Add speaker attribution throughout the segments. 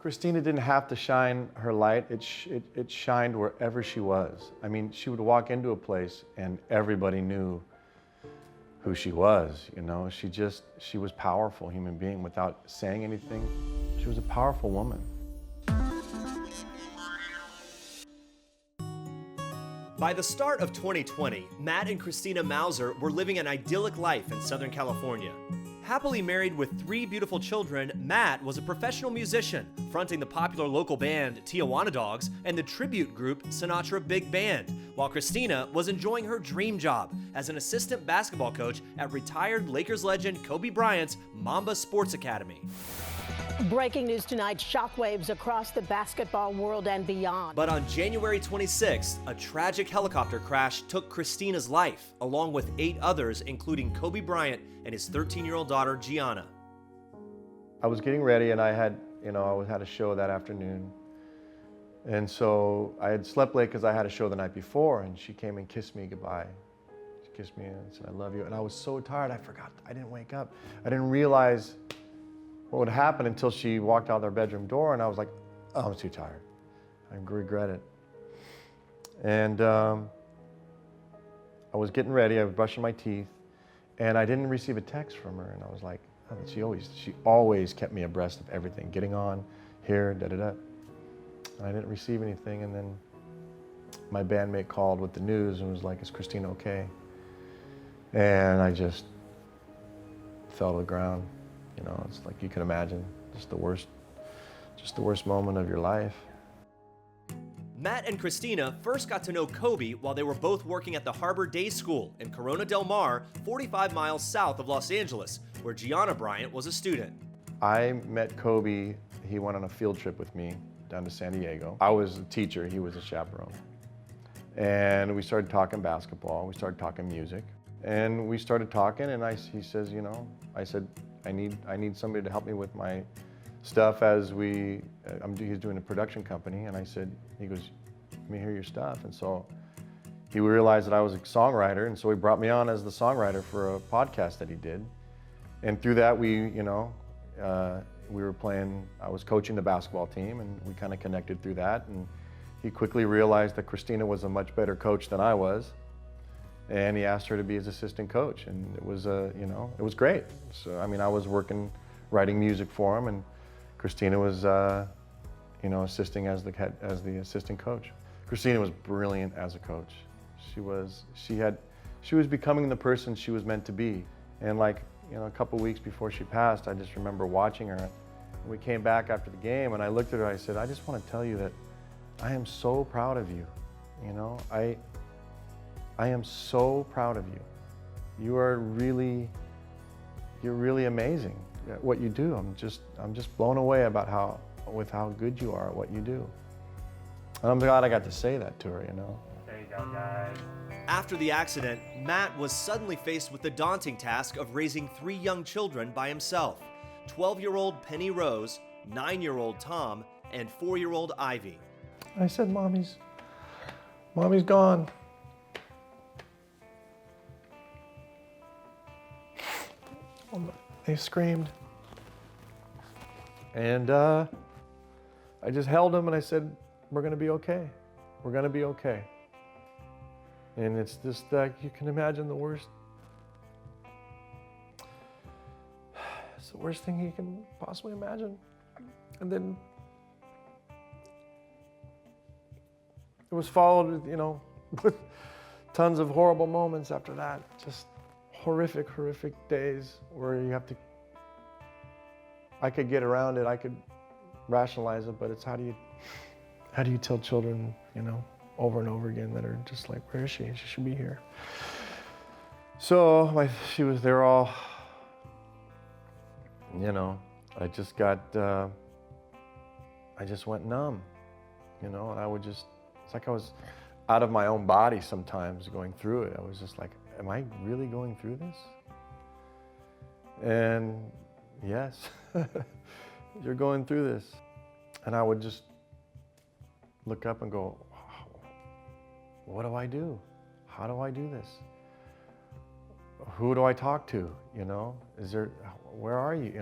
Speaker 1: Christina didn't have to shine her light. It shined wherever she was. I mean, she would walk into a place and everybody knew who she was, you know? She was a powerful human being without saying anything. She was a powerful woman.
Speaker 2: By the start of 2020, Matt and Christina Mauser were living an idyllic life in Southern California. Happily married with 3 beautiful children, Matt was a professional musician, fronting the popular local band Tijuana Dogs and the tribute group Sinatra Big Band, while Christina was enjoying her dream job as an assistant basketball coach at retired Lakers legend Kobe Bryant's Mamba Sports Academy.
Speaker 3: Breaking news tonight, shockwaves across the basketball world and beyond.
Speaker 2: But on January 26th, a tragic helicopter crash took Christina's life, along with 8 others, including Kobe Bryant and his 13-year-old daughter, Gianna.
Speaker 1: I was getting ready and I had a show that afternoon. And so I had slept late because I had a show the night before, and she came and kissed me goodbye. She kissed me and said, "I love you." And I was so tired, I forgot, I didn't wake up. I didn't realize what would happen until she walked out their bedroom door, and I was like, oh, I'm too tired. I regret it. And I was getting ready, I was brushing my teeth, and I didn't receive a text from her, and I was like, oh, she always kept me abreast of everything, getting on, here, da-da-da. And I didn't receive anything, and then my bandmate called with the news and was like, is Christina okay? And I just fell to the ground. You know, it's like you can imagine, just the worst moment of your life.
Speaker 2: Matt and Christina first got to know Kobe while they were both working at the Harbor Day School in Corona Del Mar, 45 miles south of Los Angeles, where Gianna Bryant was a student.
Speaker 1: I met Kobe, he went on a field trip with me down to San Diego. I was a teacher, he was a chaperone. And we started talking basketball, we started talking music. And we started talking, and he says, you know, I said, I need somebody to help me with my stuff as he's doing a production company, and he goes, let me hear your stuff. And so he realized that I was a songwriter, and so he brought me on as the songwriter for a podcast that he did. And through that, I was coaching the basketball team, and we kind of connected through that. And he quickly realized that Christina was a much better coach than I was. And he asked her to be his assistant coach, and it was it was great. So I mean, I was writing music for him, and Christina was assisting as the assistant coach. Christina was brilliant as a coach. She was becoming the person she was meant to be. And a couple weeks before she passed, I just remember watching her. We came back after the game, and I looked at her. I said, I just want to tell you that I am so proud of you. You know, I am so proud of you. You're really amazing at what you do. I'm just blown away about how good you are at what you do. And I'm glad I got to say that to her, you know.
Speaker 4: There you go, guys.
Speaker 2: After the accident, Matt was suddenly faced with the daunting task of raising 3 young children by himself: 12-year-old Penny Rose, 9-year-old Tom, and 4-year-old Ivy.
Speaker 1: I said, Mommy's gone. They screamed. And I just held them and I said, we're gonna be okay. We're gonna be okay. And it's just like, you can imagine the worst. It's the worst thing you can possibly imagine. And then it was followed, with tons of horrible moments after that. Just horrific days where I could get around it, I could rationalize it, but it's how do you tell children, over and over again that are just like, where is she? She should be here. So they're all, I just went numb, and it's like I was out of my own body sometimes going through it. I was just like, am I really going through this? And yes, you're going through this. And I would just look up and go, what do I do? How do I do this? Who do I talk to? Where are you?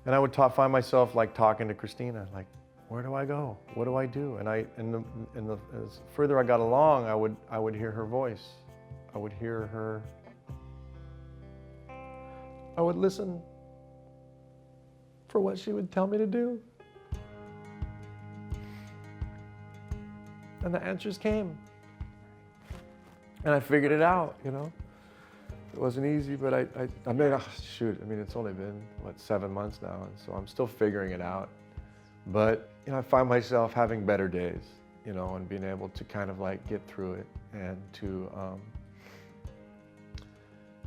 Speaker 1: And I would find myself like talking to Christina, like, where do I go? What do I do? And as further I got along, I would hear her voice. I would hear her. I would listen for what she would tell me to do. And the answers came. And I figured it out, you know. It wasn't easy, but I mean, it's only been, 7 months now, and so I'm still figuring it out. But, you know, I find myself having better days, you know, and being able to kind of like get through it and to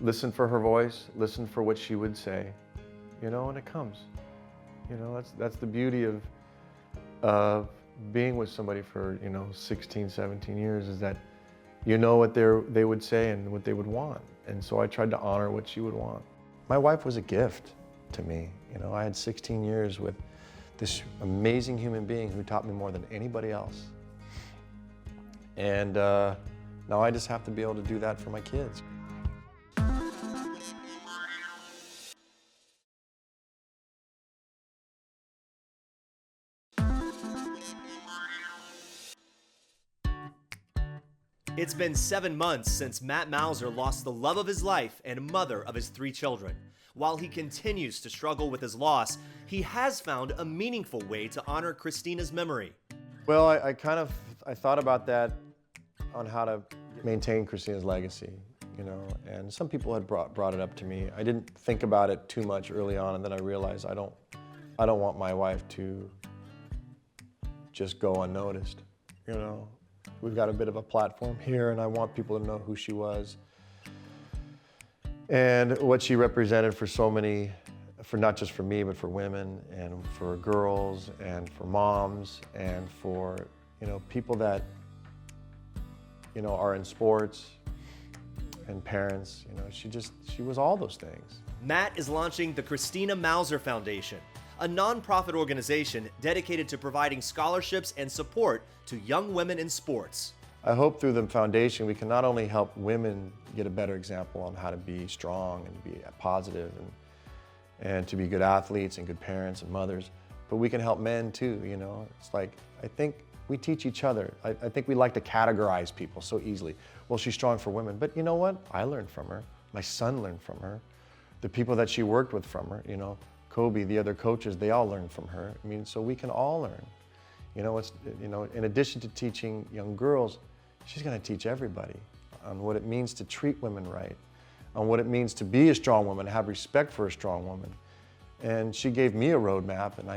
Speaker 1: listen for her voice, listen for what she would say, you know, and it comes. You know, that's the beauty of being with somebody for, you know, 16, 17 years, is that you know what they would say and what they would want. And so I tried to honor what she would want. My wife was a gift to me. You know, I had 16 years with this amazing human being who taught me more than anybody else. And now I just have to be able to do that for my kids.
Speaker 2: It's been 7 months since Matt Mauser lost the love of his life and mother of his 3 children. While he continues to struggle with his loss, he has found a meaningful way to honor Christina's memory.
Speaker 1: Well, I thought about that on how to maintain Christina's legacy, you know, and some people had brought it up to me. I didn't think about it too much early on, and then I realized I don't want my wife to just go unnoticed, you know. We've got a bit of a platform here, and I want people to know who she was and what she represented for so many, for not just for me, but for women and for girls and for moms and for, you know, people that, you know, are in sports and parents. You know, she was all those things.
Speaker 2: Matt is launching the Christina Mauser Foundation, a nonprofit organization dedicated to providing scholarships and support to young women in sports.
Speaker 1: I hope through the foundation we can not only help women get a better example on how to be strong and be positive and to be good athletes and good parents and mothers, but we can help men too, you know. It's like, I think we teach each other. I think we like to categorize people so easily. Well, she's strong for women, but you know what? I learned from her. My son learned from her. The people that she worked with from her, you know. Kobe, the other coaches, they all learned from her. I mean, so we can all learn. You know, in addition to teaching young girls, she's going to teach everybody on what it means to treat women right, on what it means to be a strong woman, have respect for a strong woman. And she gave me a roadmap, and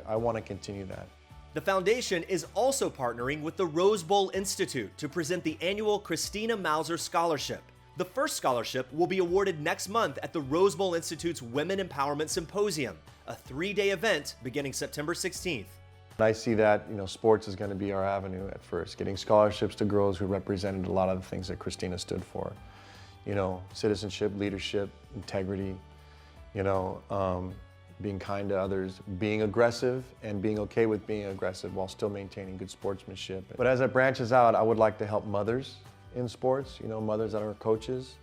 Speaker 1: I want to continue that.
Speaker 2: The foundation is also partnering with the Rose Bowl Institute to present the annual Christina Mauser Scholarship. The first scholarship will be awarded next month at the Rose Bowl Institute's Women Empowerment Symposium, a 3-day event beginning September 16th.
Speaker 1: I see that, you know, sports is going to be our avenue at first, getting scholarships to girls who represented a lot of the things that Christina stood for. You know, citizenship, leadership, integrity, you know, being kind to others, being aggressive and being okay with being aggressive while still maintaining good sportsmanship. But as it branches out, I would like to help mothers in sports, you know, mothers that are coaches,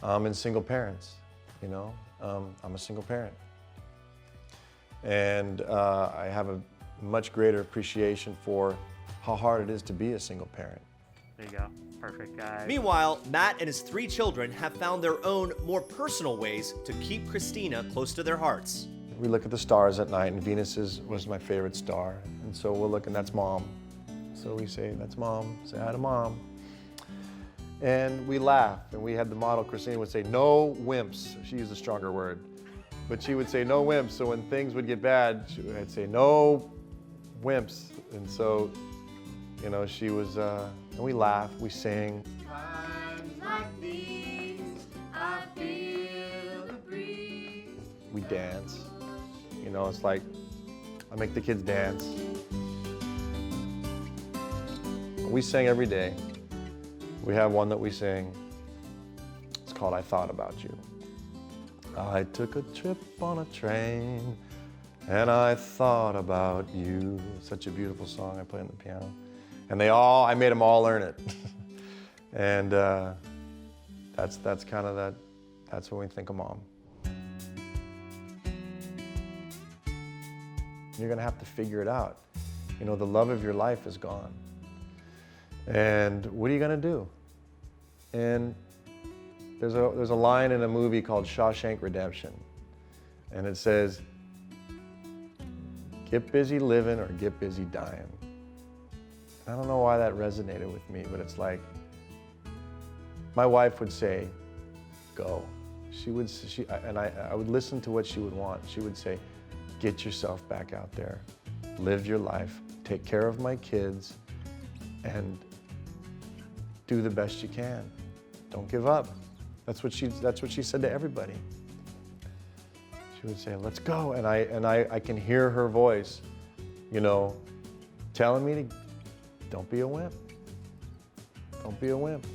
Speaker 1: and single parents, you know. I'm a single parent. And I have a much greater appreciation for how hard it is to be a single parent.
Speaker 4: There you go. Perfect, guys.
Speaker 2: Meanwhile, Matt and his 3 children have found their own, more personal ways to keep Christina close to their hearts.
Speaker 1: We look at the stars at night, and Venus was my favorite star. And so we'll look, and that's Mom. So we say, that's Mom, say hi to Mom. And we laugh, and we had the model, Christina would say, no wimps. She used a stronger word. But she would say, no wimps. So when things would get bad, I'd say, no wimps. And so, you know, she was, and we laugh, we sing.
Speaker 5: Times like these, I feel the breeze.
Speaker 1: We dance. You know, it's like, I make the kids dance. We sing every day. We have one that we sing. It's called I Thought About You. I took a trip on a train and I thought about you. Such a beautiful song. I play on the piano. And I made them all learn it. And that's kind of that, that's when we think of Mom. You're gonna have to figure it out. You know, the love of your life is gone. And what are you gonna do? And there's a line in a movie called Shawshank Redemption. And it says, get busy living or get busy dying. I don't know why that resonated with me, but it's like, my wife would say, go. I would listen to what she would want. She would say, get yourself back out there, live your life, take care of my kids, and do the best you can. Don't give up. That's what she said to everybody. She would say, let's go. And I can hear her voice, you know, telling me to, don't be a wimp. Don't be a wimp.